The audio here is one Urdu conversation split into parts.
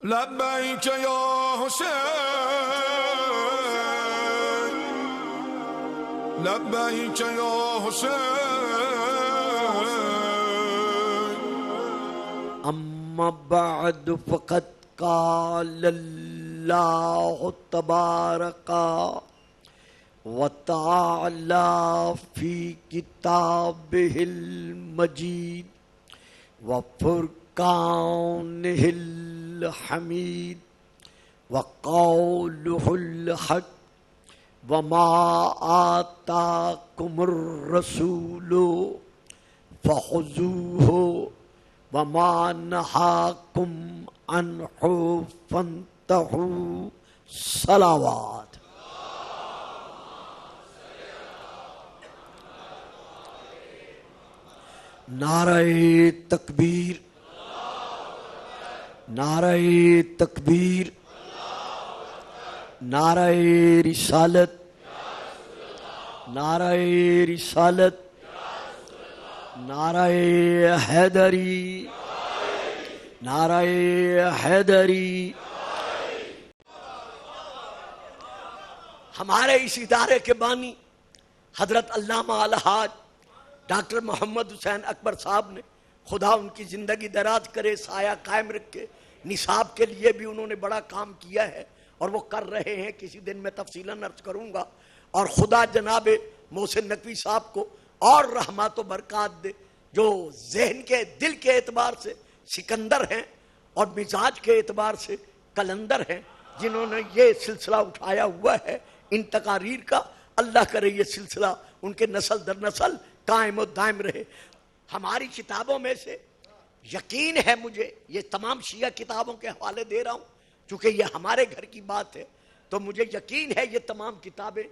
لبیک یا حسین لبیک یا حسین اما بعد فقد قال اللہ تبارک وتعالی فی کتابہ المجید وفرقانہ الحمید وقولہ الحق وما آتاکم الرسول فخذوہ وما نہاکم عنہ فانتہوا صلوات. نعرہ تکبیر، نعرہ تکبیر، نعرہ رسالت، نعرہ رسالت، نعرہ حیدری، نعرہ حیدری. ہمارے اس ادارے کے بانی حضرت علامہ الحاج ڈاکٹر محمد حسین اکبر صاحب نے، خدا ان کی زندگی دراز کرے، سایہ قائم رکھے. نصاب کے لیے بھی انہوں نے بڑا کام کیا ہے اور وہ کر رہے ہیں، کسی دن میں تفصیلاً عرض کروں گا. اور خدا جناب محسن نقوی صاحب کو اور رحمت و برکات دے، جو ذہن کے دل کے اعتبار سے سکندر ہیں اور مزاج کے اعتبار سے کلندر ہیں، جنہوں نے یہ سلسلہ اٹھایا ہوا ہے ان تقاریر کا. اللہ کرے یہ سلسلہ ان کے نسل در نسل قائم و دائم رہے. ہماری کتابوں میں سے یقین ہے مجھے، یہ تمام شیعہ کتابوں کے حوالے دے رہا ہوں چونکہ یہ ہمارے گھر کی بات ہے، تو مجھے یقین ہے یہ تمام کتابیں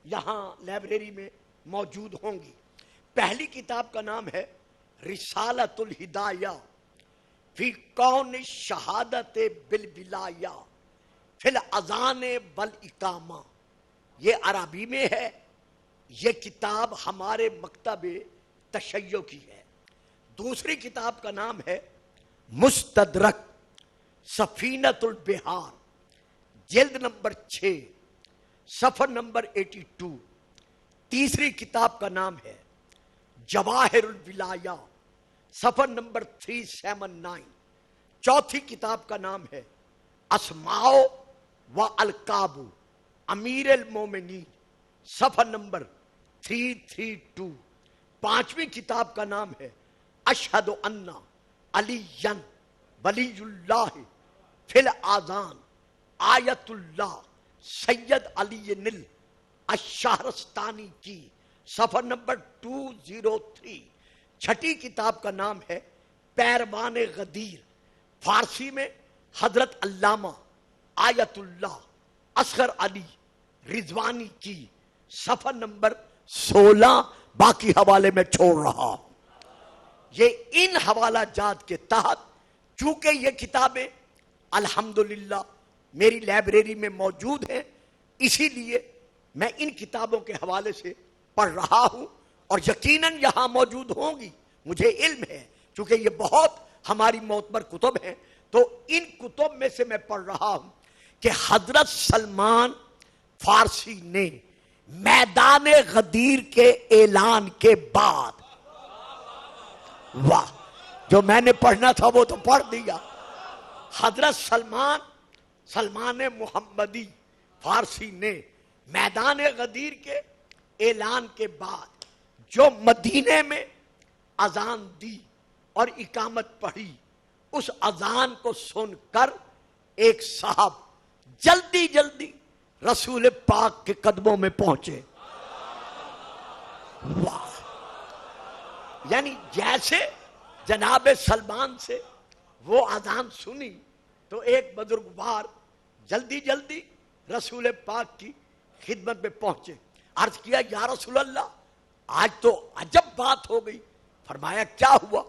یہاں لائبریری میں موجود ہوں گی. پہلی کتاب کا نام ہے رسالۃ الہدایہ فی کون شہادت بالولایہ فی الاذان والاقامہ. یہ عربی میں ہے. یہ کتاب ہمارے مکتب تشیع کی ہے. دوسری کتاب کا نام ہے مستدرک سفینۃ البحار، جلد نمبر 6 صفحہ نمبر 82. تیسری کتاب کا نام ہے جواہر الولایہ، صفحہ نمبر 379. چوتھی کتاب کا نام ہے اسماء و القاب امیر المومنین، صفحہ نمبر 332. پانچویں کتاب کا نام ہے اشہد ان علی ولی اللہ فی الاذان آیت اللہ سید علی نل الشہرستانی کی، صفحہ نمبر 203. چھٹی کتاب کا نام ہے پیروان غدیر، فارسی میں حضرت علامہ آیت اللہ اصغر علی رضوانی کی، صفحہ نمبر 16. باقی حوالے میں چھوڑ رہا. یہ ان حوالہ جات کے تحت چونکہ یہ کتابیں الحمدللہ میری لائبریری میں موجود ہیں، اسی لیے میں ان کتابوں کے حوالے سے پڑھ رہا ہوں اور یقیناً یہاں موجود ہوں گی. مجھے علم ہے چونکہ یہ بہت ہماری معتبر کتب ہیں، تو ان کتب میں سے میں پڑھ رہا ہوں کہ حضرت سلمان فارسی نے میدان غدیر کے اعلان کے بعد، واہ، جو میں نے پڑھنا تھا وہ تو پڑھ دیا. حضرت سلمان محمدی فارسی نے میدان غدیر کے اعلان کے بعد جو مدینے میں اذان دی اور اقامت پڑھی، اس اذان کو سن کر ایک صاحب جلدی جلدی رسول پاک کے قدموں میں پہنچے. واہ، یعنی جیسے جناب سلمان سے وہ اذان سنی تو ایک بزرگوار جلدی جلدی رسول پاک کی خدمت میں پہنچے. عرض کیا یا رسول اللہ آج تو عجب بات ہو گئی. فرمایا کیا ہوا؟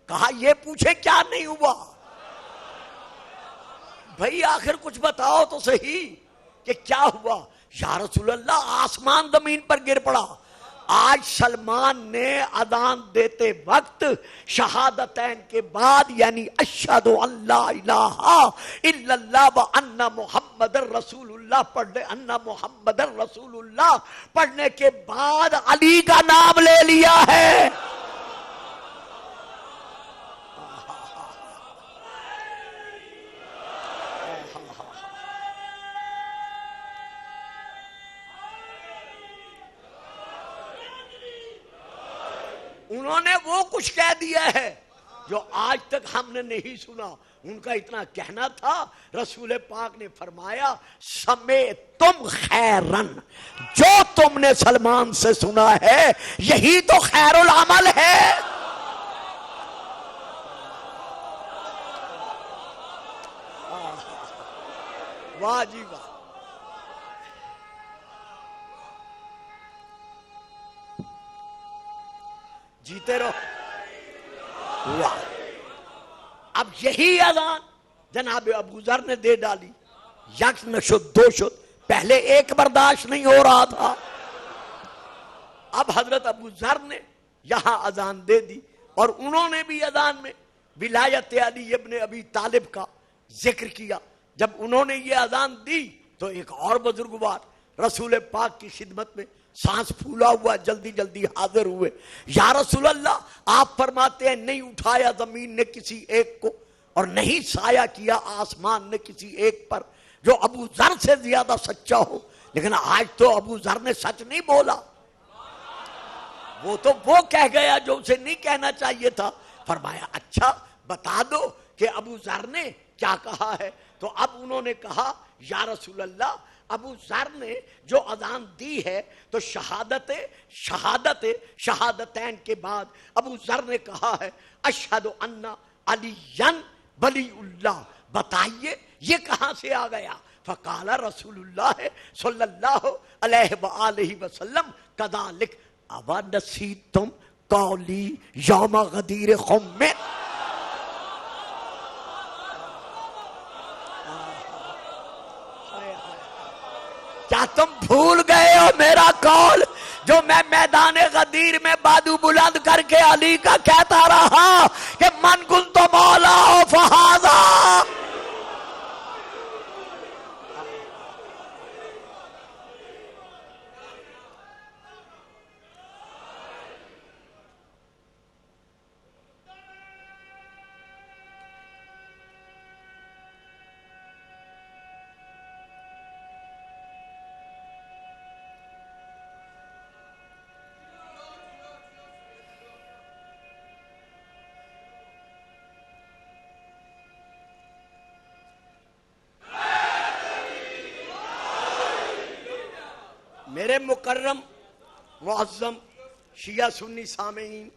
کہا یہ پوچھے کیا نہیں ہوا، بھئی آخر کچھ بتاؤ تو صحیح کہ کیا ہوا. یا رسول اللہ آسمان زمین پر گر پڑا. آج سلمان نے اذان دیتے وقت شہادتین کے بعد یعنی اشہد ان لا الہ الا اللہ و ان محمد رسول اللہ پڑھنے، ان محمد رسول اللہ پڑھنے کے بعد علی کا نام لے لیا ہے۔ انہوں نے وہ کچھ کہہ دیا ہے جو آج تک ہم نے نہیں سنا۔ ان کا اتنا کہنا تھا، رسول پاک نے فرمایا سمے تم خیرن، جو تم نے سلمان سے سنا ہے یہی تو خیر العمل ہے۔ واہ جی واہ، جیتے رہو۔ واہ، اب یہی اذان جناب ابو ذر نے دے ڈالی، یک نشد دو شد، پہلے ایک برداشت نہیں ہو رہا تھا، اب حضرت ابو ذر نے یہاں اذان دے دی، اور انہوں نے بھی اذان میں ولایت علی ابن ابی طالب کا ذکر کیا۔ جب انہوں نے یہ اذان دی تو ایک اور بزرگوار رسول پاک کی خدمت میں سانس پھولا ہوا جلدی جلدی حاضر ہوئے۔ یا رسول اللہ، آپ فرماتے ہیں نہیں اٹھایا زمین نے کسی ایک کو اور نہیں سایہ کیا آسمان نے کسی ایک پر جو ابو ذر سے زیادہ سچا ہو، لیکن آج تو ابو ذر نے سچ نہیں بولا، وہ تو وہ کہہ گیا جو اسے نہیں کہنا چاہیے تھا۔ فرمایا اچھا بتا دو کہ ابو ذر نے کیا کہا ہے۔ تو اب انہوں نے کہا یا رسول اللہ، ابو ذر نے جو اذان دی ہے تو شہادتین کے بعد ابو ذر نے کہا ہے اشہد ان علی ولی اللہ، بتائیے یہ کہاں سے آ گیا؟ فقال رسول اللہ صلی اللہ علیہ وآلہ وسلم کذالک اوا نسیتم قولی یوم غدیر قوم۔ کیا تم بھول گئے ہو میرا قول جو میں میدان غدیر میں بادو بلند کر کے علی کا کہتا رہا کہ من کنت مولا فہذا۔ میرے مکرم معظم شیعہ سنی سامعین،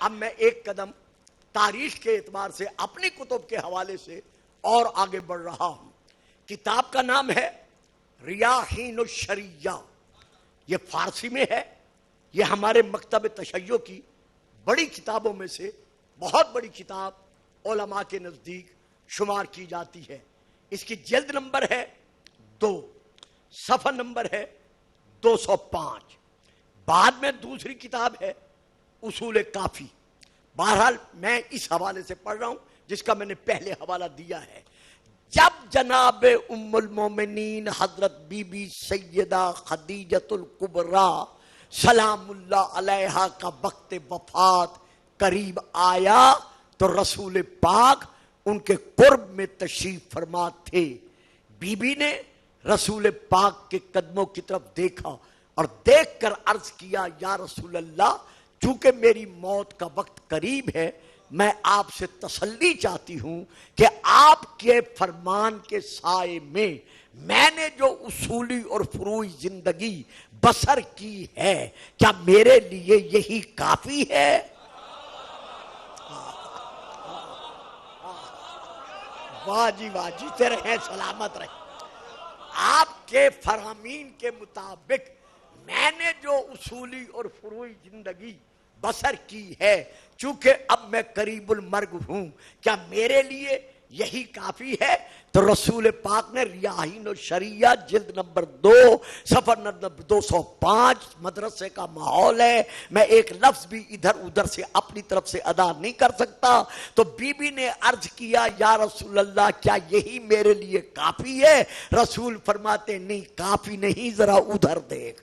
اب میں ایک قدم تاریخ کے اعتبار سے اپنی کتب کے حوالے سے اور آگے بڑھ رہا ہوں۔ کتاب کا نام ہے ریاحین الشریعہ، یہ فارسی میں ہے، یہ ہمارے مکتب تشیع کی بڑی کتابوں میں سے بہت بڑی کتاب علماء کے نزدیک شمار کی جاتی ہے۔ اس کی جلد نمبر ہے 2، صفحہ نمبر ہے 205۔ بعد میں دوسری کتاب ہے اصول کافی۔ بہرحال میں اس حوالے سے پڑھ رہا ہوں جس کا میں نے پہلے حوالہ دیا ہے۔ جب جناب ام المومنین حضرت بی بی سیدہ خدیجۃ الکبریٰ سلام اللہ علیہا کا وقت وفات قریب آیا تو رسول پاک ان کے قرب میں تشریف فرما تھے۔ بی بی نے رسول پاک کے قدموں کی طرف دیکھا اور دیکھ کر عرض کیا یا رسول اللہ، چونکہ میری موت کا وقت قریب ہے، میں آپ سے تسلی چاہتی ہوں کہ آپ کے فرمان کے سائے میں نے جو اصولی اور فروعی زندگی بسر کی ہے کیا میرے لیے یہی کافی ہے؟ واہ جی واہ، جیتے رہیں سلامت رہیں۔ آپ کے فرامین کے مطابق میں نے جو اصولی اور فروعی زندگی بسر کی ہے، چونکہ اب میں قریب المرگ ہوں، کیا میرے لیے یہی کافی ہے؟ تو تو رسول پاک نے ریاحین و شریعہ جلد نمبر 2 صفحہ نمبر 205 مدرسے کا ماحول ہے، میں ایک لفظ بھی ادھر ادھر سے اپنی طرف سے ادا نہیں کر سکتا. تو بی بی نے عرض کیا یا رسول اللہ کیا یہی میرے لیے کافی ہے؟ رسول فرماتے نہیں کافی نہیں، ذرا ادھر دیکھ.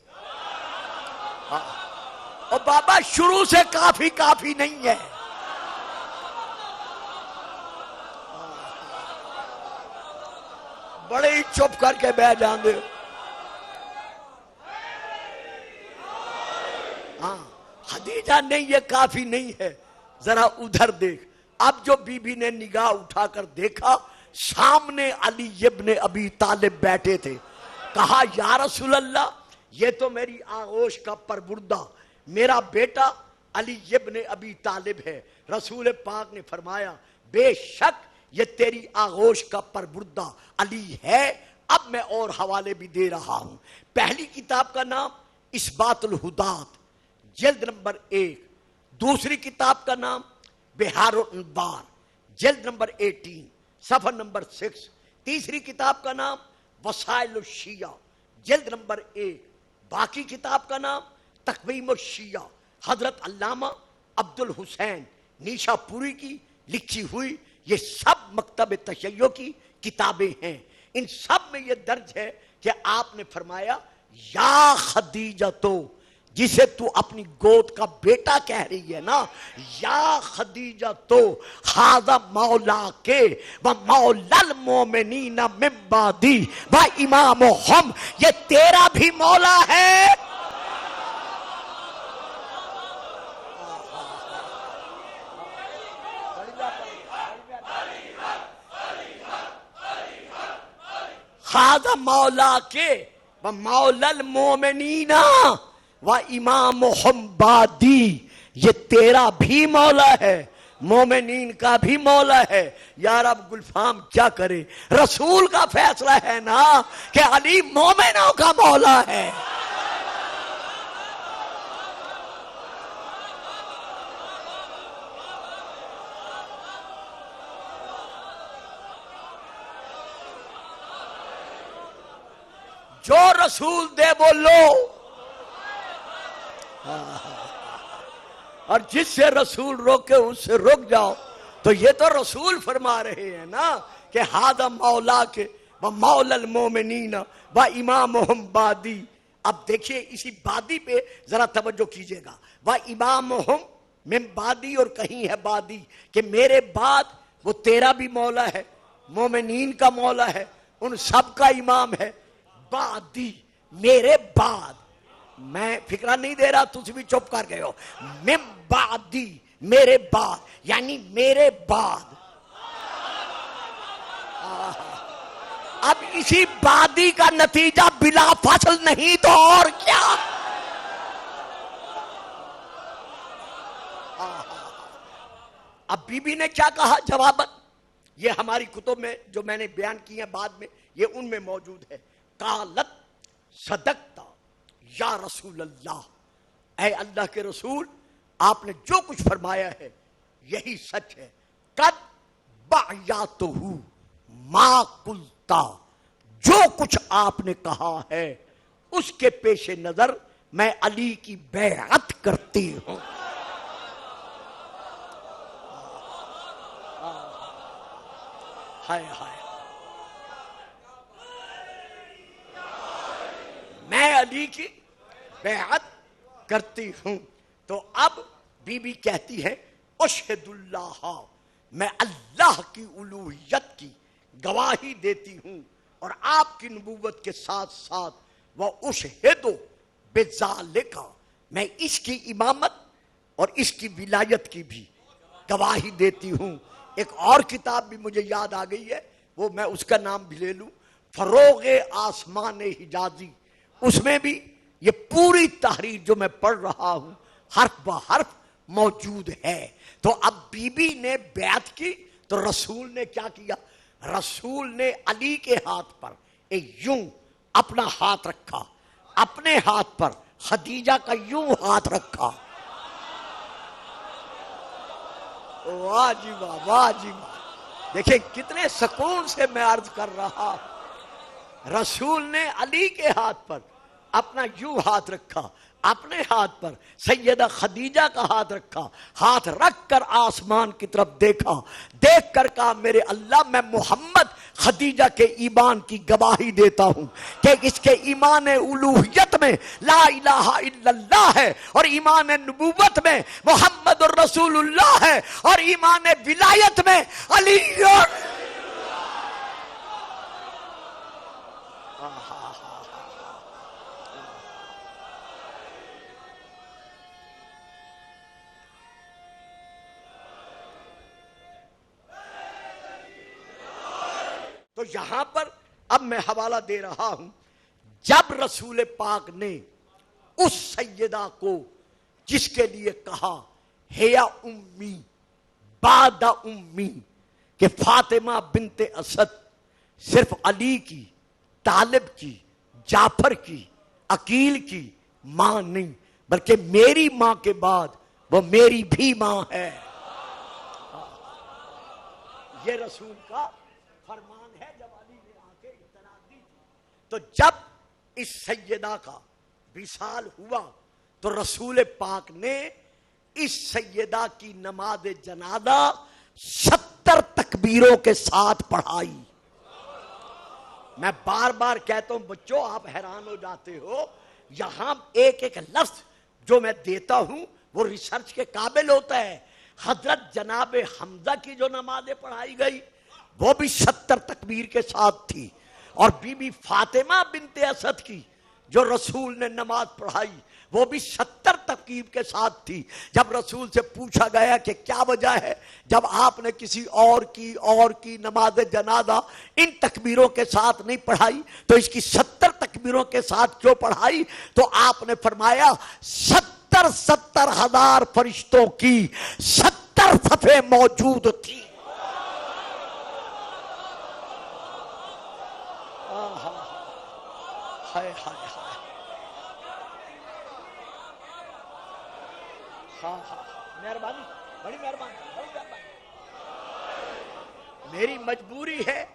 اور بابا شروع سے کافی نہیں ہے. بڑے ہی چپ کر کے بیٹھ جاندے. ہاں خدیجہ نہیں یہ کافی نہیں ہے، ذرا ادھر دیکھ. اب جو بی بی نے نگاہ اٹھا کر دیکھا سامنے علی ابن ابی طالب بیٹھے تھے. کہا یا رسول اللہ یہ تو میری آغوش کا پروردہ میرا بیٹا علی ابن ابی طالب ہے. رسول پاک نے فرمایا بے شک یہ تیری آغوش کا پروردہ علی ہے. اب میں اور حوالے بھی دے رہا ہوں. پہلی کتاب کا نام اثبات الہدات جلد نمبر 1، دوسری کتاب کا نام بہار الانوار جلد نمبر 18 صفحہ نمبر 6، تیسری کتاب کا نام وسائل الشیعہ جلد نمبر 1، باقی کتاب کا نام تقویم الشیعہ حضرت علامہ عبد الحسین نیشا پوری کی لکھی ہوئی. یہ سب مکتب تشیع کی کتابیں ہیں. ان سب میں یہ درج ہے کہ آپ نے فرمایا یا خدیجہ تو جسے تو اپنی گود کا بیٹا کہہ رہی ہے نا، یا خدیجہ تو ھذا مولا کے و مولا المومنین من بعدی و امامہم، یہ تیرا بھی مولا ہے. ھذا مولا کے و مولا المومنین و امامہم بعدی، یہ تیرا بھی مولا ہے، مومنین کا بھی مولا ہے. یار اب گلفام کیا کرے، رسول کا فیصلہ ہے نا کہ علی مومنوں کا مولا ہے. جو رسول دے وہ لو، اور جس سے رسول روکے اس سے رک جاؤ. تو یہ تو رسول فرما رہے ہیں نا کہ ھذا مولا کے و مولا المومنین و امامہم بعدی. اب دیکھیے اسی بعدی پہ ذرا توجہ کیجئے گا. و امامہم من بعدی، اور کہیں ہے بعدی کہ میرے بعد وہ تیرا بھی مولا ہے، مومنین کا مولا ہے، ان سب کا امام ہے. بعدی میرے بعد، میں فکرہ نہیں دے رہا تجھ بھی چپ کر گئے ہو. من بعدی میرے بعد، یعنی میرے بعد. اب اسی بعدی کا نتیجہ بلا فصل نہیں تو اور کیا. اب بی بی نے کیا کہا جواباً، یہ ہماری کتب میں جو میں نے بیان کی ہیں بعد میں یہ ان میں موجود ہے. قالت صدقتا یا رسول اللہ، اے اللہ کے رسول آپ نے جو کچھ فرمایا ہے یہی سچ ہے. قد بعیاتہ ما قلتا، جو کچھ آپ نے کہا ہے اس کے پیش نظر میں علی کی بیعت کرتی ہوں. ہائے ہائے، میں علی کی بیعت کرتی ہوں. تو اب بی بی کہتی ہے اشہد اللہ، میں اللہ کی الوہیت کی گواہی دیتی ہوں اور آپ کی نبوت کے ساتھ ساتھ وہ اشہد بذالک، میں اس کی امامت اور اس کی ولایت کی بھی گواہی دیتی ہوں. ایک اور کتاب بھی مجھے یاد آ گئی ہے، وہ میں اس کا نام بھی لے لوں، فروغ آسمان حجازی. اس میں بھی یہ پوری تحریر جو میں پڑھ رہا ہوں حرف بہ حرف موجود ہے. تو اب بی بی نے بیعت کی تو رسول نے کیا کیا؟ رسول نے علی کے ہاتھ پر یوں اپنا ہاتھ رکھا، اپنے ہاتھ پر خدیجہ کا یوں ہاتھ رکھا. واہ جی واہ، واہ جی واہ، دیکھیں کتنے سکون سے میں عرض کر رہا، رسول نے علی کے ہاتھ پر اپنا یوں ہاتھ رکھا، اپنے ہاتھ پر سیدہ خدیجہ کا ہاتھ رکھا، ہاتھ رکھ کر آسمان کی طرف دیکھا، دیکھ کر کہا میرے اللہ میں محمد خدیجہ کے ایمان کی گواہی دیتا ہوں کہ اس کے ایمان الوہیت میں لا الہ الا اللہ ہے، اور ایمان نبوت میں محمد الرسول اللہ ہے، اور ایمان ولایت میں علی تو یہاں پر اب میں حوالہ دے رہا ہوں، جب رسول پاک نے اس سیدہ کو جس کے لیے کہا ہے امی بعد امی کہ فاطمہ بنت اسد صرف علی کی، طالب کی، جعفر کی، عقیل کی ماں نہیں بلکہ میری ماں کے بعد وہ میری بھی ماں ہے، یہ رسول کا فرمان ہے جب علی نے آ کے اطلاع دی تھی۔ تو جب اس سیدہ کا وصال ہوا تو رسول پاک نے اس سیدہ کی نماز جنازہ 70 تکبیروں کے ساتھ پڑھائی۔ میں بار بار کہتا ہوں بچوں، آپ حیران ہو جاتے ہو، یہاں ایک ایک لفظ جو میں دیتا ہوں وہ ریسرچ کے قابل ہوتا ہے۔ حضرت جناب حمزہ کی جو نمازیں پڑھائی گئی وہ بھی 70 تکبیر کے ساتھ تھی، اور بی بی فاطمہ بنت اسد کی جو رسول نے نماز پڑھائی وہ بھی 70 تکبیر کے ساتھ تھی۔ جب رسول سے پوچھا گیا کہ کیا وجہ ہے جب آپ نے کسی اور کی نماز جنازہ ان تکبیروں کے ساتھ نہیں پڑھائی تو اس کی 70 تکبیروں کے ساتھ کیوں پڑھائی، تو آپ نے فرمایا 70 ہزار فرشتوں کی 70 صفیں موجود تھی۔ ہائے ہائے ہائے، ہاں ہاں، مہربانی، بڑی مہربانی، بڑی مہربانی۔ میری مجبوری ہے،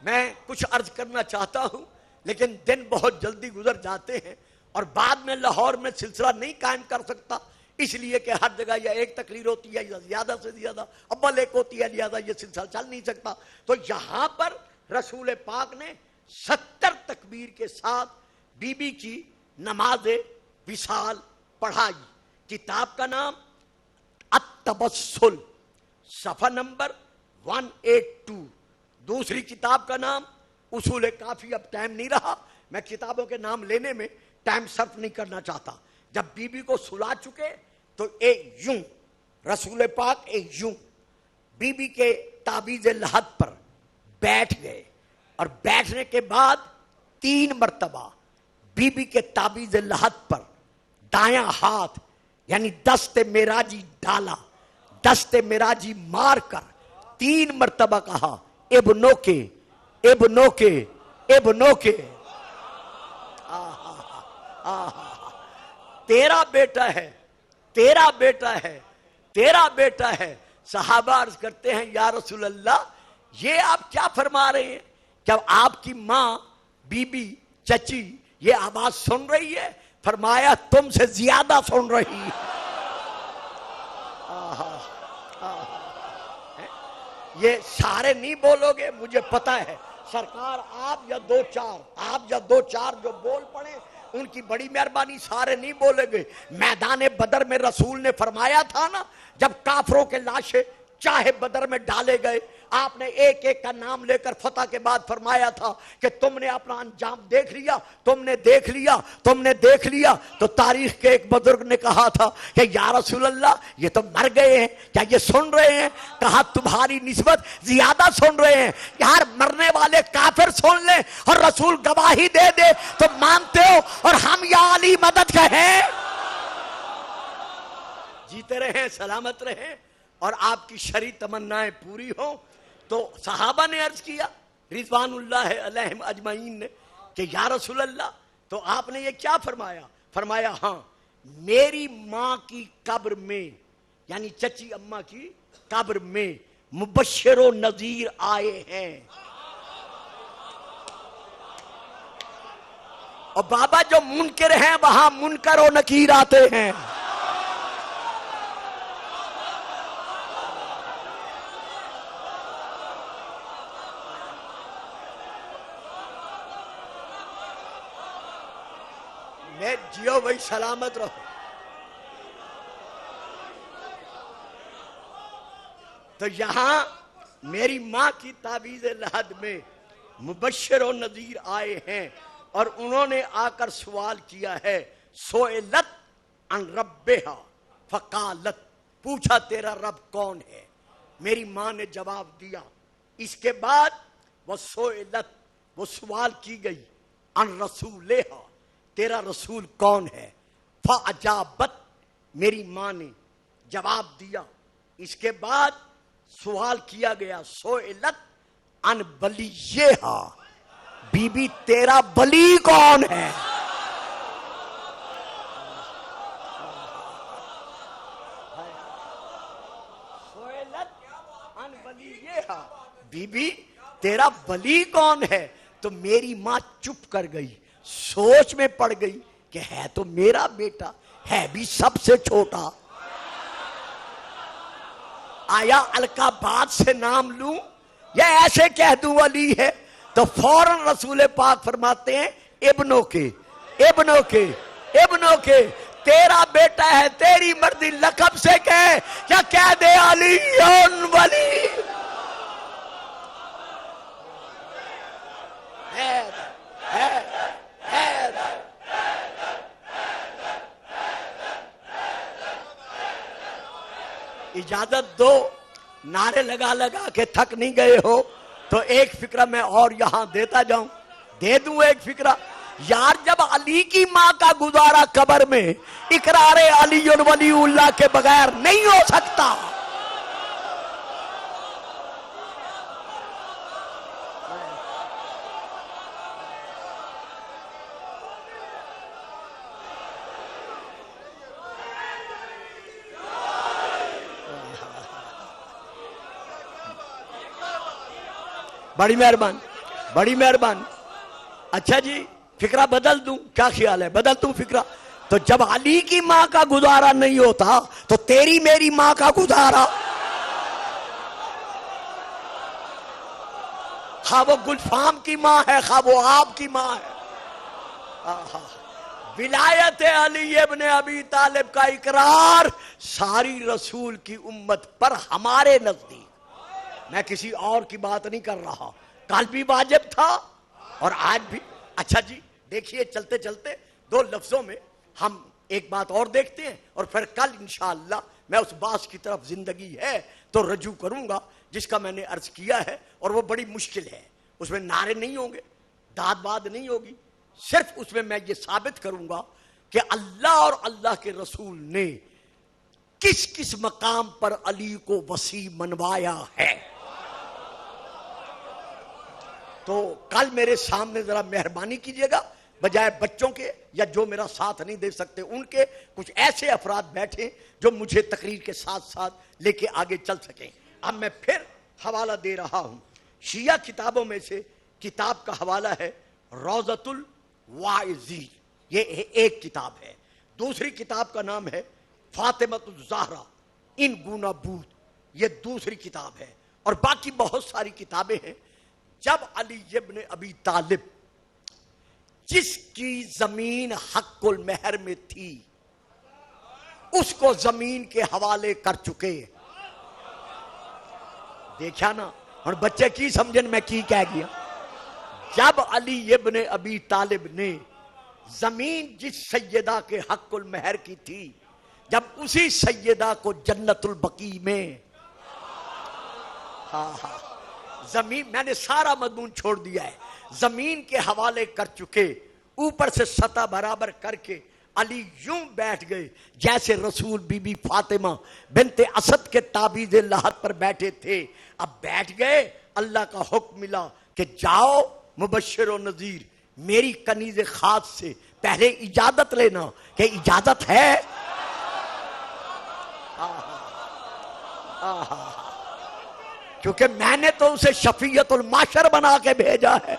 میں کچھ عرض کرنا چاہتا ہوں لیکن دن بہت جلدی گزر جاتے ہیں، اور بعد میں لاہور میں سلسلہ نہیں قائم کر سکتا، اس لیے کہ ہر جگہ یا ایک تقریر ہوتی ہے یا زیادہ سے زیادہ اول ایک ہوتی ہے، لہذا یہ سلسلہ چل نہیں سکتا۔ تو یہاں پر رسول پاک نے 70 تکبیر کے ساتھ بی بی کی نماز وصال پڑھائی۔ کتاب کا نام التبسل، صفحہ نمبر 182۔ دوسری کتاب کا نام اصول کافی۔ اب ٹائم نہیں رہا، میں کتابوں کے نام لینے میں ٹائم صرف نہیں کرنا چاہتا۔ جب بی بی کو سلا چکے تو یوں رسول پاک یوں بی بی کے تعویذ لحد پر بیٹھ گئے، اور بیٹھنے کے بعد 3 مرتبہ بی بی کے تعویذ لحد پر دایاں ہاتھ یعنی دست معراجی ڈالا، دست معراجی مار کر 3 مرتبہ کہا ابنو کے ابنو کے ابنو کے، تیرا بیٹا ہے، تیرا بیٹا ہے، تیرا بیٹا ہے۔ صحابہ عرض کرتے ہیں یا رسول اللہ یہ آپ کیا فرما رہے ہیں؟ کیا آپ کی ماں بی بی چچی یہ آواز سن رہی ہے؟ فرمایا تم سے زیادہ سن رہی ہے۔ یہ سارے نہیں بولو گے، مجھے پتا ہے سرکار آپ یا دو چار جو بول پڑے ان کی بڑی مہربانی، سارے نہیں بولے گے۔ میدان بدر میں رسول نے فرمایا تھا نا، جب کافروں کے لاشیں چاہے بدر میں ڈالے گئے، آپ نے ایک ایک کا نام لے کر فتح کے بعد فرمایا تھا کہ تم نے اپنا انجام دیکھ لیا، تم نے دیکھ لیا، تم نے دیکھ لیا۔ تو تاریخ کے ایک بزرگ نے کہا تھا کہ یا رسول اللہ یہ تو مر گئے ہیں، کیا یہ سن رہے ہیں؟ کہا تمہاری نسبت زیادہ سن رہے ہیں۔ یار مرنے والے کافر سن لیں اور رسول گواہی دے دے تو مانتے ہو، اور ہم یا علی مدد کہیں۔ جیتے رہیں، سلامت رہیں، اور آپ کی شرعی تمنائیں پوری ہوں۔ تو صحابہ نے عرض کیا رضوان اللہ علیہم اجمعین نے کہ یا رسول اللہ تو آپ نے یہ کیا فرمایا؟ فرمایا ہاں میری ماں کی قبر میں یعنی چچی اماں کی قبر میں مبشر و نذیر آئے ہیں. اور بابا جو منکر ہیں وہاں منکر و نکیر آتے ہیں. میں جیو بھائی سلامت رہو. تو یہاں میری ماں کی تعویذ لحد میں مبشر و نذیر آئے ہیں اور انہوں نے آ کر سوال کیا ہے. سئلت عن ربہا فقالت, پوچھا تیرا رب کون ہے. میری ماں نے جواب دیا. اس کے بعد وہ سئلت, وہ سوال کی گئی, عن رسولہا, تیرا رسول کون ہے. فاجابت, میری ماں نے جواب دیا. اس کے بعد سوال کیا گیا. سئلت عن ولیہا, بی بی تیرا ولی کون ہے. سئلت عن ولیہا, بی بی تیرا ولی کون ہے. تو میری ماں چپ کر گئی, سوچ میں پڑ گئی کہ ہے تو میرا بیٹا, ہے بھی سب سے چھوٹا. آیا القابات سے نام لوں یا ایسے کہہ دوں ولی ہے. تو فوراً رسول پاک فرماتے ہیں ابنوں کے ابنوں کے ابنوں کے, تیرا بیٹا ہے, تیری مرضی, لقب سے کہے یا کہہ دے علی ولی. اجازت دو, نعرے لگا لگا کے تھک نہیں گئے ہو تو ایک فکرہ میں اور یہاں دیتا جاؤں. دے دوں ایک فکرہ. یار جب علی کی ماں کا گزارا قبر میں اقرار علی ولی اللہ کے بغیر نہیں ہو سکتا. بڑی مہربانی, بڑی مہربانی. اچھا جی فکرہ بدل دوں, کیا خیال ہے بدل دوں فکرہ. تو جب علی کی ماں کا گزارا نہیں ہوتا تو تیری میری ماں کا گزارا. خواہ وہ گلفام کی ماں ہے, خواہ وہ آپ کی ماں ہے. ولایت علی ابن ابی طالب کا اقرار ساری رسول کی امت پر ہمارے نزدیک, میں کسی اور کی بات نہیں کر رہا, کل بھی واجب تھا اور آج بھی. اچھا جی دیکھیے چلتے چلتے دو لفظوں میں ہم ایک بات اور دیکھتے ہیں اور پھر کل انشاءاللہ میں اس بات کی طرف زندگی ہے تو رجوع کروں گا جس کا میں نے عرض کیا ہے, اور وہ بڑی مشکل ہے. اس میں نعرے نہیں ہوں گے, داد باد نہیں ہوگی, صرف اس میں یہ ثابت کروں گا کہ اللہ اور اللہ کے رسول نے کس کس مقام پر علی کو وسیع منوایا ہے. تو کل میرے سامنے ذرا مہربانی کیجئے گا, بجائے بچوں کے یا جو میرا ساتھ نہیں دے سکتے ان کے, کچھ ایسے افراد بیٹھیں جو مجھے تقریر کے ساتھ ساتھ لے کے آگے چل سکیں. اب میں پھر حوالہ دے رہا ہوں. شیعہ کتابوں میں سے کتاب کا حوالہ ہے روضۃ الواعظین, یہ ایک کتاب ہے. دوسری کتاب کا نام ہے فاطمۃ الزہرا ان گونا بود, یہ دوسری کتاب ہے. اور باقی بہت ساری کتابیں ہیں. جب علی ابن ابی طالب جس کی زمین حق المہر میں تھی اس کو زمین کے حوالے کر چکے. دیکھا نا, اور بچے کی سمجھن میں کی کہہ گیا. جب علی ابن ابی طالب نے زمین جس سیدہ کے حق المہر کی تھی, جب اسی سیدہ کو جنت البقیع میں زمین, میں نے سارا مضمون چھوڑ دیا ہے, زمین کے حوالے کر چکے, اوپر سے سطح برابر کر کے علی یوں بیٹھ گئے جیسے رسول بی بی فاطمہ بنت اسد کے تعویذ لحد پر بیٹھے تھے. اب بیٹھ گئے, اللہ کا حکم ملا کہ جاؤ مبشر و نذیر, میری کنیز خاص سے پہلے اجازت لینا کہ اجازت ہے. کیونکہ میں نے تو اسے شفیعت الماشر بنا کے بھیجا ہے.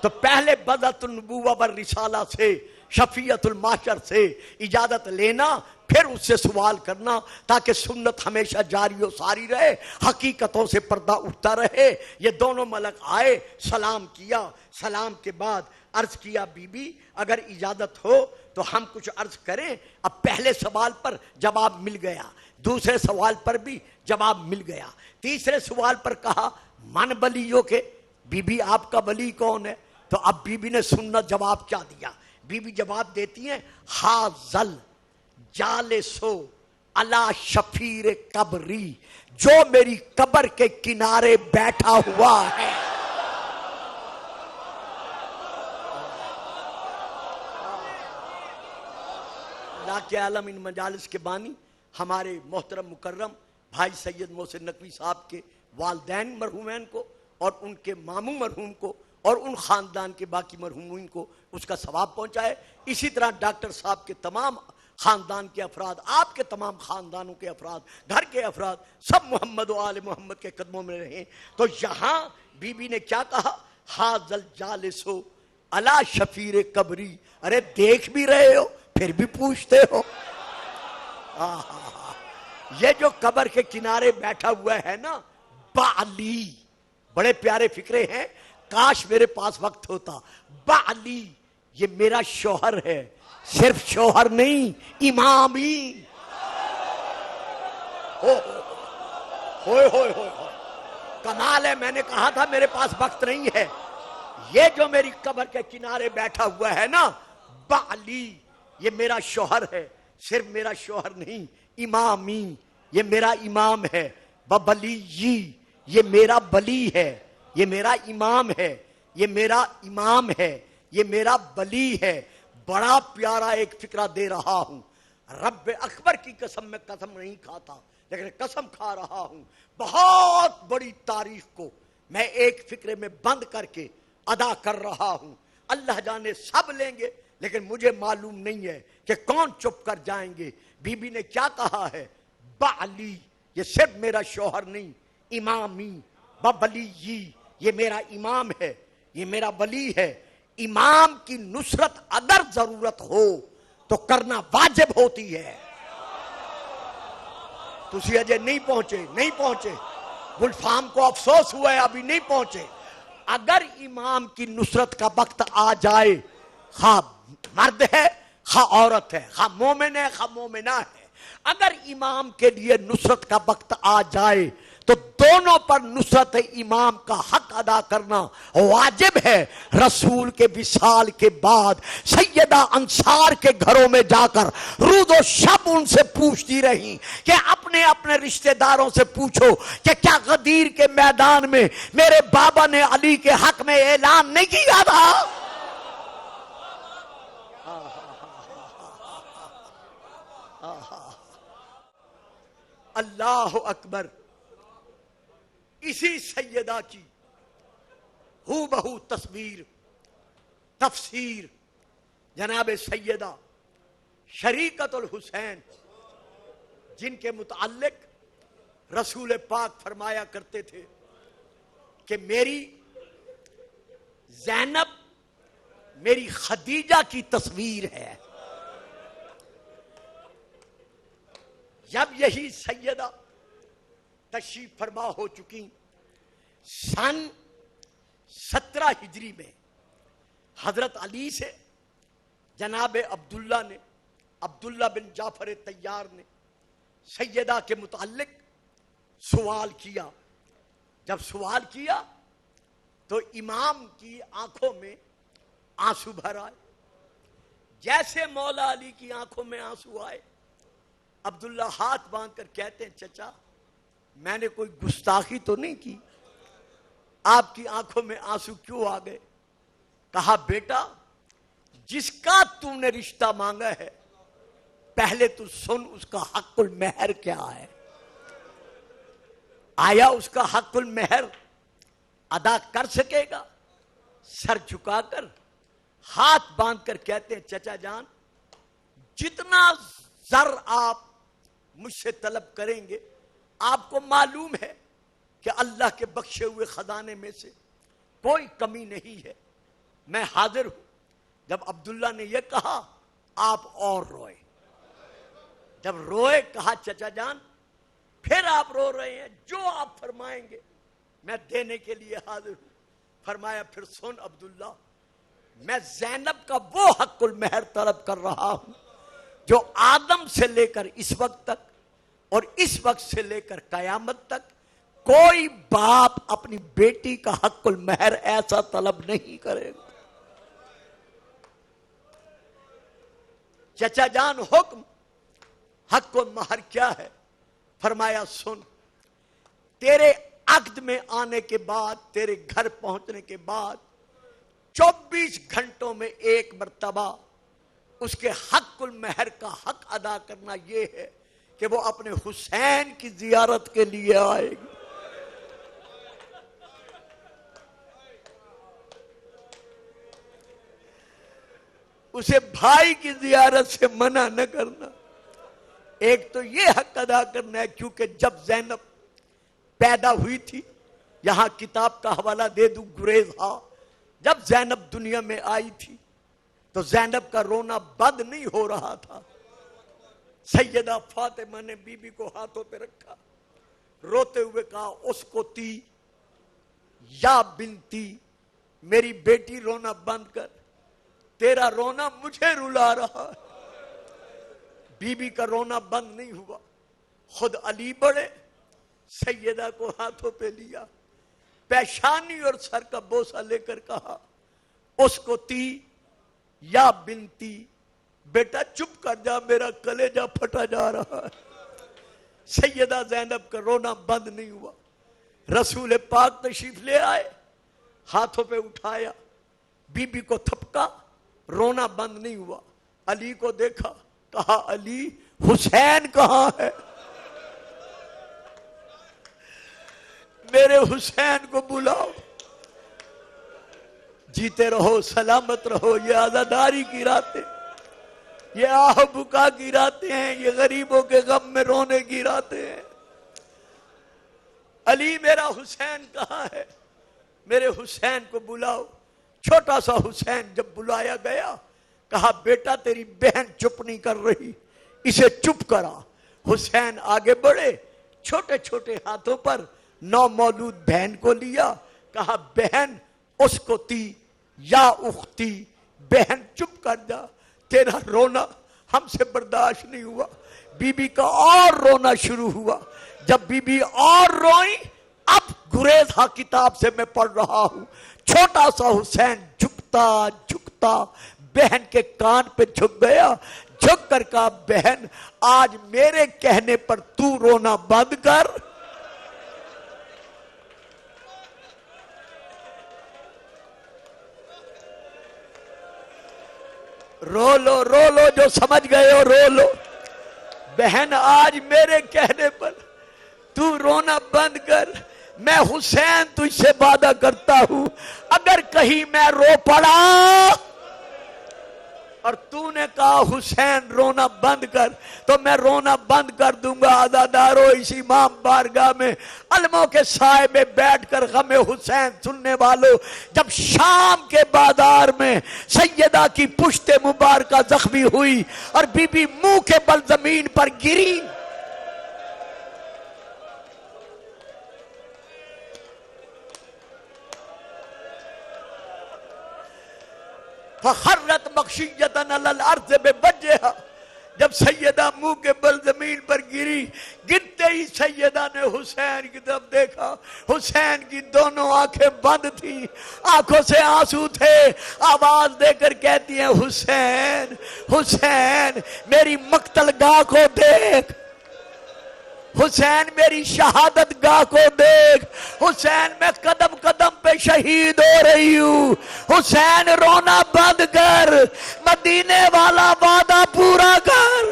تو پہلے بدعت النبوہ والرسالہ سے، شفیعت الماشر سے اجازت لینا، پھر اس سے سوال کرنا، تاکہ سنت ہمیشہ جاری و ساری رہے، حقیقتوں سے پردہ اٹھتا رہے. یہ دونوں ملک آئے، سلام کیا. سلام کے بعد عرض کیا بی بی اگر اجازت ہو تو ہم کچھ عرض کریں. اب پہلے سوال پر جواب مل گیا، دوسرے سوال پر بھی جواب مل گیا، تیسرے سوال پر کہا من ولیوں کے، بی بی آپ کا ولی کون ہے؟ تو اب بی بی نے سنت جواب کیا دیا. بی بی جواب دیتی ہیں حاذل جالسو علی شفیر قبری، جو میری قبر کے کنارے بیٹھا ہوا ہے. اللہ کے عالم ان مجالس کے بانی ہمارے محترم مکرم بھائی سید محسن نقوی صاحب کے والدین مرحومین کو اور ان کے ماموں مرحوم کو اور ان خاندان کے باقی مرحومین کو اس کا ثواب پہنچائے. اسی طرح ڈاکٹر صاحب کے تمام خاندان کے افراد، آپ کے تمام خاندانوں کے افراد، گھر کے افراد سب محمد و آل محمد کے قدموں میں رہیں. تو یہاں بی بی نے کیا کہا؟ حاذل جالسو علی شفیر قبری. ارے دیکھ بھی رہے ہو پھر بھی پوچھتے ہو. یہ جو قبر کے کنارے بیٹھا ہوا ہے نا، بعلی، بڑے پیارے فکرے ہیں، کاش میرے پاس وقت ہوتا. بعلی یہ میرا شوہر ہے، صرف شوہر نہیں، امامی. ہوئے ہوئے ہوئے کمال ہے. میں نے کہا تھا میرے پاس وقت نہیں ہے. یہ جو میری قبر کے کنارے بیٹھا ہوا ہے نا، بعلی یہ میرا شوہر ہے، صرف میرا شوہر نہیں، امامی یہ میرا امام ہے، ببلی یہ میرا بلی ہے، یہ میرا امام ہے، یہ میرا امام ہے، یہ میرا بلی ہے. بڑا پیارا ایک فکرہ دے رہا ہوں. رب اکبر کی قسم میں قسم نہیں کھاتا، لیکن قسم کھا رہا ہوں بہت بڑی تاریخ کو میں ایک فکرے میں بند کر کے ادا کر رہا ہوں. اللہ جانے سب لیں گے، لیکن مجھے معلوم نہیں ہے کہ کون چپ کر جائیں گے. بی بی نے کیا کہا ہے؟ بعلی یہ صرف میرا شوہر نہیں، امامی ببلی یہ میرا امام ہے، یہ میرا ولی ہے. امام کی نصرت اگر ضرورت ہو تو کرنا واجب ہوتی ہے. تسی اجے نہیں پہنچے گلفام کو افسوس ہوا ہے ابھی نہیں پہنچے. اگر امام کی نصرت کا وقت آ جائے، خواہ مرد ہے خواہ عورت ہے، خواہ مومن ہے خواہ مومنہ ہے، اگر امام کے لیے نصرت کا وقت آ جائے تو دونوں پر نصرت امام کا حق ادا کرنا واجب ہے. رسول کے وصال کے بعد سیدہ انصار کے گھروں میں جا کر روز و شب ان سے پوچھتی رہی کہ اپنے اپنے رشتہ داروں سے پوچھو کہ کیا غدیر کے میدان میں میرے بابا نے علی کے حق میں اعلان نہیں کیا تھا؟ اللہ اکبر. اسی سیدہ کی ہو بہو تصویر تفسیر جناب سیدہ شریکت الحسین، جن کے متعلق رسول پاک فرمایا کرتے تھے کہ میری زینب میری خدیجہ کی تصویر ہے. جب یہی سیدہ تشریف فرما ہو چکی سن 17 ہجری میں، حضرت علی سے جناب عبداللہ بن جعفر طیار نے سیدہ کے متعلق سوال کیا. جب سوال کیا تو امام کی آنکھوں میں آنسو بھر آئے، جیسے مولا علی کی آنکھوں میں آنسو آئے. عبداللہ ہاتھ باندھ کر کہتے ہیں چچا میں نے کوئی گستاخی تو نہیں کی، آپ کی آنکھوں میں آنسو کیوں آ گئے؟ کہا بیٹا جس کا تم نے رشتہ مانگا ہے پہلے تو سن اس کا حق المہر کیا ہے. آیا اس کا حق المہر ادا کر سکے گا؟ سر جھکا کر ہاتھ باندھ کر کہتے ہیں چچا جان جتنا زر آپ مجھ سے طلب کریں گے، آپ کو معلوم ہے کہ اللہ کے بخشے ہوئے خزانے میں سے کوئی کمی نہیں ہے، میں حاضر ہوں۔ جب عبداللہ نے یہ کہا آپ اور روئے، جب روئے کہا چچا جان پھر آپ رو رہے ہیں، جو آپ فرمائیں گے میں دینے کے لیے حاضر ہوں۔ فرمایا پھر سن عبداللہ، میں زینب کا وہ حق المہر طلب کر رہا ہوں جو آدم سے لے کر اس وقت تک اور اس وقت سے لے کر قیامت تک کوئی باپ اپنی بیٹی کا حق المہر ایسا طلب نہیں کرے گا۔ چچا جان حکم، حق المہر کیا ہے؟ فرمایا سن، تیرے عقد میں آنے کے بعد، تیرے گھر پہنچنے کے بعد 24 گھنٹوں میں ایک مرتبہ اس کے حق المہر کا حق ادا کرنا یہ ہے کہ وہ اپنے حسین کی زیارت کے لیے آئے گی۔ اسے بھائی کی زیارت سے منع نہ کرنا۔ ایک تو یہ حق ادا کرنا ہے، کیونکہ جب زینب پیدا ہوئی تھی، یہاں کتاب کا حوالہ دے دوں گریزہ، جب زینب دنیا میں آئی تھی تو زینب کا رونا بند نہیں ہو رہا تھا۔ سیدہ فاطمہ نے بی بی کو ہاتھوں پہ رکھا، روتے ہوئے کہا اس کو تی یا بنتی، میری بیٹی رونا بند کر، تیرا رونا مجھے رلا رہا ہے۔ بی بی کا رونا بند نہیں ہوا، خود علی بڑھے، سیدہ کو ہاتھوں پہ لیا، پیشانی اور سر کا بوسہ لے کر کہا اس کو تی یا بنتی، بیٹا چپ کر جا، میرا کلیجہ پھٹا جا رہا ہے۔ سیدہ زینب کا رونا بند نہیں ہوا۔ رسول پاک تشریف لے آئے، ہاتھوں پہ اٹھایا، بی بی کو تھپکا، رونا بند نہیں ہوا۔ علی کو دیکھا، کہا علی حسین کہاں ہے؟ میرے حسین کو بلاؤ۔ جیتے رہو، سلامت رہو، یہ عزاداری کی راتیں، یہ آہ بکا کی راتیں ہیں، یہ غریبوں کے غم میں رونے کی راتیں ہیں۔ علی میرا حسین کہاں ہے؟ میرے حسین کو بلاؤ۔ چھوٹا سا حسین جب بلایا گیا، کہا بیٹا تیری بہن چپ نہیں کر رہی، اسے چپ کرا۔ حسین آگے بڑھے، چھوٹے چھوٹے ہاتھوں پر نومولود بہن کو لیا، کہا بہن اس کو تی یا اختی، بہن چپ کر جا، تیرا رونا ہم سے برداشت نہیں ہوا۔ بی بی کا اور رونا شروع ہوا۔ جب بی بی اور روئی، اب گریزہ کتاب سے میں پڑھ رہا ہوں، چھوٹا سا حسین جھکتا جھکتا بہن کے کان پہ جھک گیا، جھک کر کہا بہن آج میرے کہنے پر تو رونا بند کر۔ رو لو رو لو، جو سمجھ گئے ہو رو لو۔ بہن آج میرے کہنے پر تو رونا بند کر، میں حسین تجھ سے وعدہ کرتا ہوں اگر کہیں میں رو پڑا اور تو نے کہا حسین رونا بند کر تو میں رونا بند کر دوں گا۔ عزادارو اس امام بارگاہ میں علموں کے سائے میں بیٹھ کر غم حسین سننے والوں، جب شام کے بازار میں سیدہ کی پشت مبارکہ زخمی ہوئی اور بی بی منہ کے بل زمین پر گری، فخرت مغشیۃ علی الارض بوجہہا، جب سیدہ منہ کے بل زمین پر گری، گرتے ہی سیدہ نے حسین کی طرف دیکھا، حسین کی دونوں آنکھیں بند تھی، آنکھوں سے آنسو تھے، آواز دے کر کہتی ہیں حسین حسین میری مقتل گاہ کو دیکھ، حسین میری شہادت گاہ کو دیکھ، حسین میں قدم قدم پہ شہید ہو رہی ہوں، حسین رونا بند کر، مدینے والا وعدہ پورا کر۔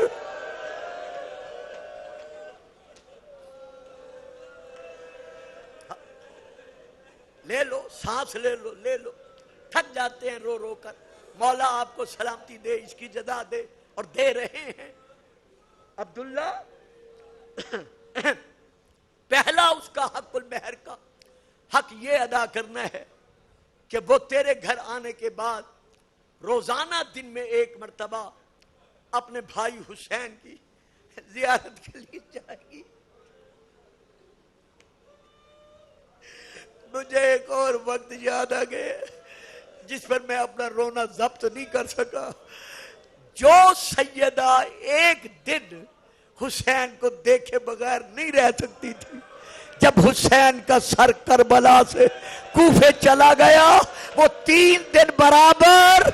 لے لو سانس، لے لو لے لو، تھک جاتے ہیں رو رو کر، مولا آپ کو سلامتی دے، اس کی جزا دے، اور دے رہے ہیں۔ عبداللہ پہلا اس کا حق المہر کا حق یہ ادا کرنا ہے کہ وہ تیرے گھر آنے کے بعد روزانہ دن میں ایک مرتبہ اپنے بھائی حسین کی زیارت کے لیے جائے گی. مجھے ایک اور وقت یاد آ گیا جس پر میں اپنا رونا ضبط نہیں کر سکا. جو سیدہ ایک دن حسین کو دیکھے بغیر نہیں رہ سکتی تھی، جب حسین کا سر کربلا سے کوفے چلا گیا وہ 3 دن برابر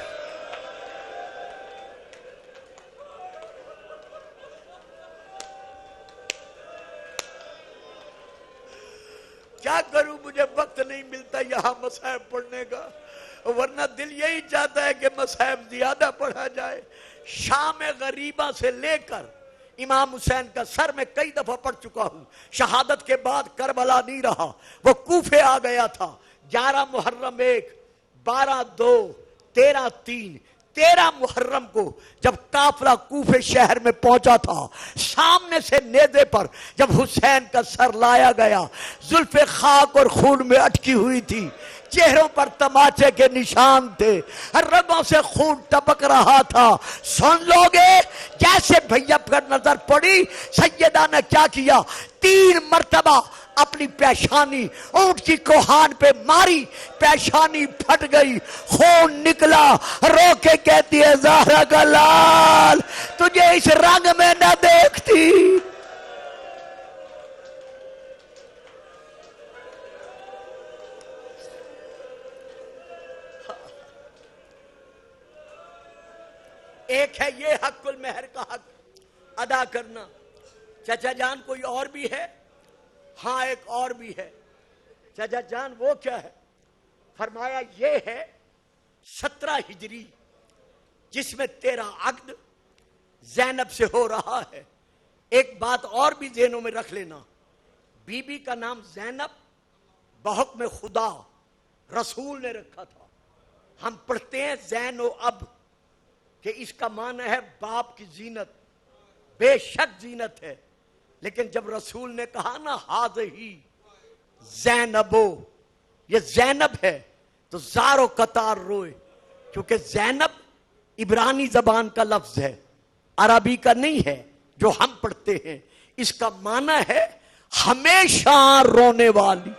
کیا کروں، مجھے وقت نہیں ملتا یہاں مصائب پڑھنے کا، ورنہ دل یہی چاہتا ہے کہ مصائب زیادہ پڑھا جائے. شام غریبہ سے لے کر امام حسین کا سر میں کئی دفعہ پڑھ چکا ہوں. شہادت کے بعد کربلا نہیں رہا، وہ کوفے آ گیا تھا. 11 محرم 1، 12 2، 13 3، 13 محرم کو جب قافلہ کوفے شہر میں پہنچا تھا، سامنے سے نیزے پر جب حسین کا سر لایا گیا، زلفیں خاک اور خون میں اٹکی ہوئی تھی، چہروں پر تماچے کے نشان تھے، رگوں سے خون ٹپک رہا تھا. سن لوگے جیسے بھیا پر نظر پڑی، سیدہ نے کیا کیا، 3 مرتبہ اپنی پیشانی اونٹ کی کوہان پہ ماری، پیشانی پھٹ گئی، خون نکلا، رو کے کہتی ہے زہرا کا لال تجھے اس رنگ میں نہ دیکھتی. ایک ہے یہ حق المہر کا حق ادا کرنا. چچا جان کوئی اور بھی ہے؟ ہاں ایک اور بھی ہے. چچا جان وہ کیا ہے؟ فرمایا یہ ہے 17 ہجری جس میں تیرا عقد زینب سے ہو رہا ہے. ایک بات اور بھی ذہنوں میں رکھ لینا، بی بی کا نام زینب بحکم خدا رسول نے رکھا تھا. ہم پڑھتے ہیں زین و اب کہ اس کا معنی ہے باپ کی زینت، بے شک زینت ہے، لیکن جب رسول نے کہا نا ہاذہی زینبو، یہ زینب ہے، تو زار و قطار روئے، کیونکہ زینب عبرانی زبان کا لفظ ہے، عربی کا نہیں ہے جو ہم پڑھتے ہیں. اس کا معنی ہے ہمیشہ رونے والی.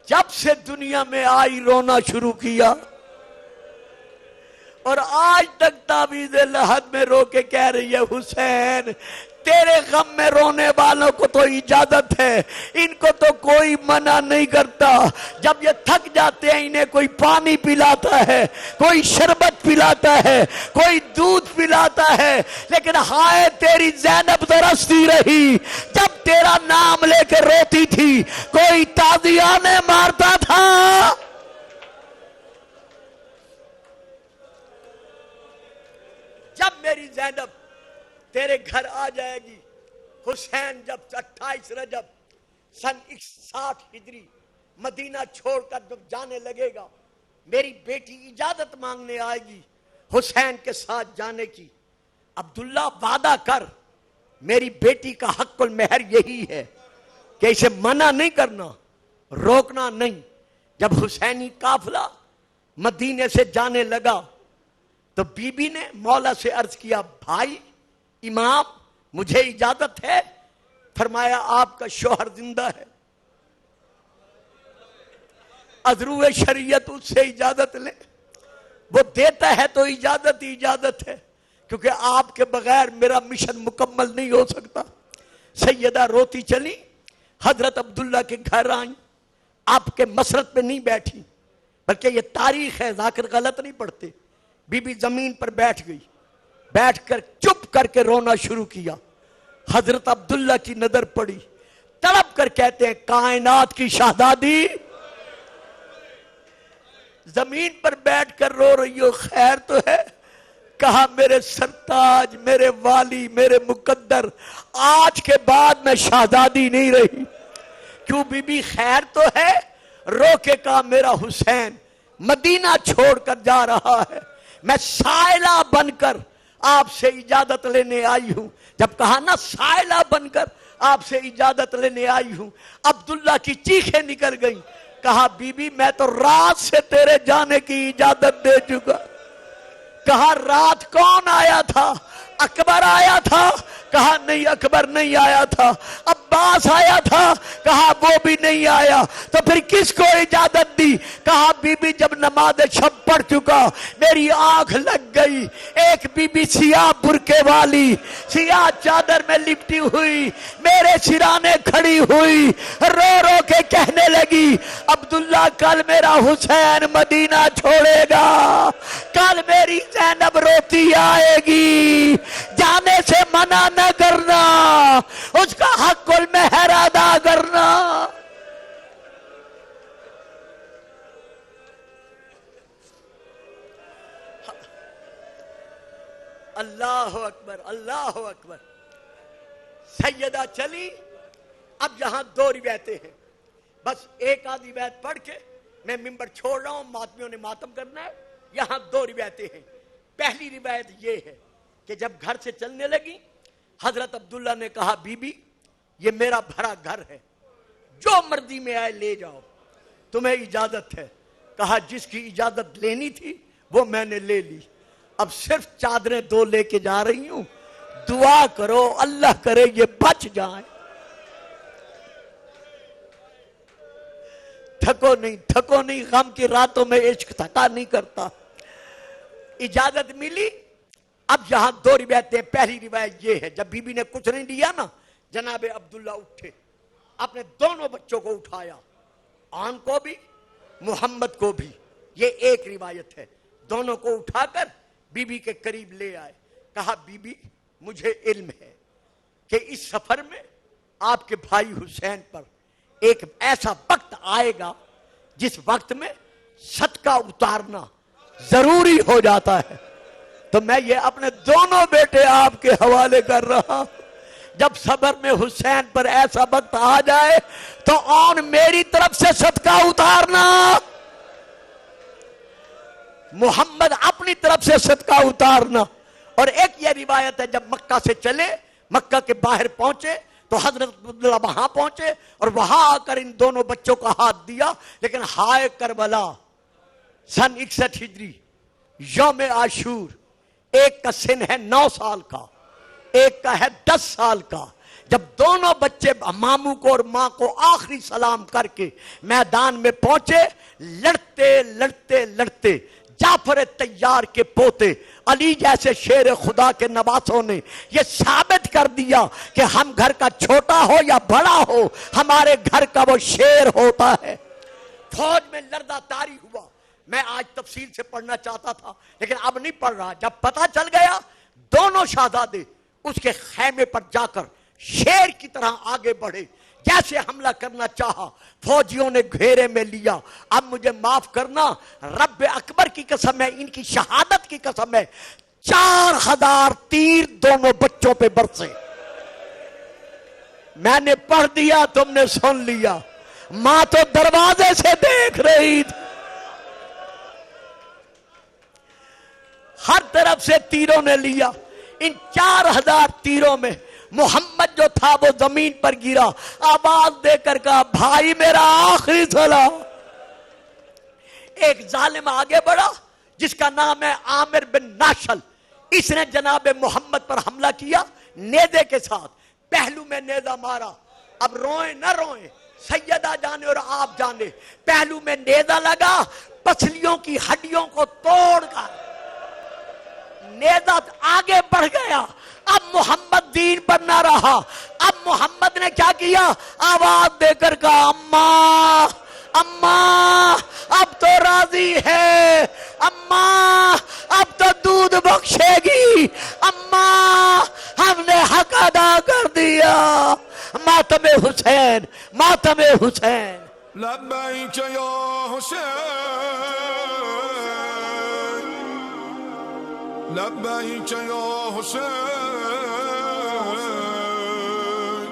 جب سے دنیا میں آئی رونا شروع کیا اور آج تک تعویذ لحد میں رو کے کہہ رہی ہے حسین تیرے غم میں رونے والوں کو تو اجازت ہے، ان کو تو کوئی منع نہیں کرتا. جب یہ تھک جاتے ہیں انہیں کوئی پانی پلاتا ہے، کوئی شربت پلاتا ہے، کوئی دودھ پلاتا ہے، لیکن ہائے تیری زینب ترستی رہی. جب تیرا نام لے کے روتی تھی کوئی تازیانے مارتا تھا. جب میری زینب تیرے گھر آ جائے گی، حسین جب 28 رجب سن 61 ہجری مدینہ چھوڑ کر جب جانے لگے گا، میری بیٹی اجازت مانگنے آئے گی حسین کے ساتھ جانے کی. عبداللہ وعدہ کر، میری بیٹی کا حق المہر یہی ہے کہ اسے منع نہیں کرنا، روکنا نہیں. جب حسینی قافلہ مدینے سے جانے لگا تو بی بی نے مولا سے عرض کیا بھائی امام مجھے اجازت ہے؟ فرمایا آپ کا شوہر زندہ ہے، عذرو شریعت اس سے اجازت لیں، وہ دیتا ہے تو اجازت ہی اجازت ہے، کیونکہ آپ کے بغیر میرا مشن مکمل نہیں ہو سکتا. سیدہ روتی چلی، حضرت عبداللہ کے گھر آئیں، آپ کے مسرت پہ نہیں بیٹھی، بلکہ یہ تاریخ ہے، ذاکر غلط نہیں پڑھتے. بی بی زمین پر بیٹھ گئی، بیٹھ کر چپ کر کے رونا شروع کیا. حضرت عبداللہ کی نظر پڑی، تڑپ کر کہتے ہیں کائنات کی شہزادی زمین پر بیٹھ کر رو رہی ہو، خیر تو ہے؟ کہا میرے سرتاج، میرے والی، میرے مقدر، آج کے بعد میں شہزادی نہیں رہی. کیوں بی بی خیر تو ہے؟ رو کے کہا میرا حسین مدینہ چھوڑ کر جا رہا ہے، میں سائلہ بن کر آپ سے اجازت لینے آئی ہوں. جب کہا نا سائلہ بن کر، آپ سے اجازت لینے آئی ہوں۔ عبداللہ کی چیخیں نکل گئیں، کہا بی بی میں تو رات سے تیرے جانے کی اجازت دے چکا۔ کہا رات کون آیا تھا؟ اکبر آیا تھا؟ کہا نہیں اکبر نہیں آیا تھا۔ عباس آیا تھا؟ کہا وہ بھی نہیں آیا۔ تو پھر کس کو اجازت دی؟ کہا بی بی جب نماز شب پڑھ چکا میری آنکھ لگ گئی، ایک بی بی سیاہ برقے والی سیاہ چادر میں لپٹی ہوئی میرے سرانے کھڑی ہوئی، رو رو کے کہنے لگی عبداللہ کل میرا حسین مدینہ چھوڑے گا، کل میری زینب روتی آئے گی، جانے سے منع نہ کرنا، اس کا حق المہر ادا کرنا۔ اللہ اکبر اللہ اکبر۔ سیدہ چلی، اب یہاں دو روایتیں ہیں، بس ایک آدھی روایت پڑھ کے میں منبر چھوڑ رہا ہوں، ماتمیوں نے ماتم کرنا ہے۔ یہاں دو روایتیں ہیں۔ پہلی روایت یہ ہے کہ جب گھر سے چلنے لگی حضرت عبداللہ نے کہا بی بی یہ میرا بھرا گھر ہے، جو مرضی میں آئے لے جاؤ، تمہیں اجازت ہے۔ کہا جس کی اجازت لینی تھی وہ میں نے لے لی، اب صرف چادریں دو لے کے جا رہی ہوں، دعا کرو اللہ کرے یہ بچ جائیں۔ تھکو نہیں، غم کی راتوں میں عشق تھکا نہیں کرتا۔ اجازت ملی۔ اب یہاں دو روایتیں، پہلی روایت یہ ہے جب بی بی نے کچھ نہیں دیا نا، جناب عبداللہ اٹھے، اپنے دونوں بچوں کو اٹھایا، آن کو بھی محمد کو بھی، یہ ایک روایت ہے، دونوں کو اٹھا کر بی بی کے قریب لے آئے۔ کہا بی بی مجھے علم ہے کہ اس سفر میں آپ کے بھائی حسین پر ایک ایسا وقت آئے گا جس وقت میں صدقہ اتارنا ضروری ہو جاتا ہے، تو میں یہ اپنے دونوں بیٹے آپ کے حوالے کر رہا ہوں۔ جب سفر میں حسین پر ایسا وقت آ جائے تو آن میری طرف سے صدقہ اتارنا، محمد اپنی طرف سے صدقہ اتارنا۔ اور ایک یہ روایت ہے جب مکہ سے چلے، مکہ کے باہر پہنچے تو حضرت عبداللہ وہاں پہنچے اور وہاں آ کر ان دونوں بچوں کا ہاتھ دیا، لیکن ہائے کربلا سن 61 ہجری یوم عاشور، ایک کا سن ہے 9 سال کا، ایک کا ہے 10 سال کا۔ جب دونوں بچے ماموں کو اور ماں کو آخری سلام کر کے میدان میں پہنچے، لڑتے لڑتے لڑتے جعفر طیار کے پوتے علی جیسے شیر خدا کے نواسوں نے یہ ثابت کر دیا کہ ہم گھر کا چھوٹا ہو یا بڑا ہو ہمارے گھر کا وہ شیر ہوتا ہے۔ فوج میں لردہ طاری ہوا، میں آج تفصیل سے پڑھنا چاہتا تھا لیکن اب نہیں پڑھ رہا۔ جب پتہ چل گیا دونوں شہزادے اس کے خیمے پر جا کر شیر کی طرح آگے بڑھے، جیسے حملہ کرنا چاہا فوجیوں نے گھیرے میں لیا۔ اب مجھے معاف کرنا، رب اکبر کی قسم ہے، ان کی شہادت کی قسم ہے، 4000 تیر دونوں بچوں پہ برسے۔ میں نے پڑھ دیا، تم نے سن لیا، ماں تو دروازے سے دیکھ رہی تھی۔ ہر طرف سے تیروں نے لیا، ان 4000 تیروں میں محمد جو تھا وہ زمین پر گرا، آواز دے کر کہا بھائی میرا آخری سلام۔ ایک ظالم آگے بڑھا جس کا نام ہے عامر بن ناشل، اس نے جناب محمد پر حملہ کیا نیزے کے ساتھ، پہلو میں نیزہ مارا۔ اب روئیں نہ روئیں سیدہ جانے اور آپ جانے، پہلو میں نیزہ لگا، پسلیوں کی ہڈیوں کو توڑ کر نیزہ آگے بڑھ گیا۔ اب محمد دین پر نہ رہا، اب محمد نے کیا کیا، آواز دے کر کہا اماں اماں اب تو راضی ہے، اماں اب تو دودھ بخشے گی، اماں ہم نے حق ادا کر دیا۔ ماتم حسین، ماتم حسین۔ لبیک یا حسین، لبیک یا حسین۔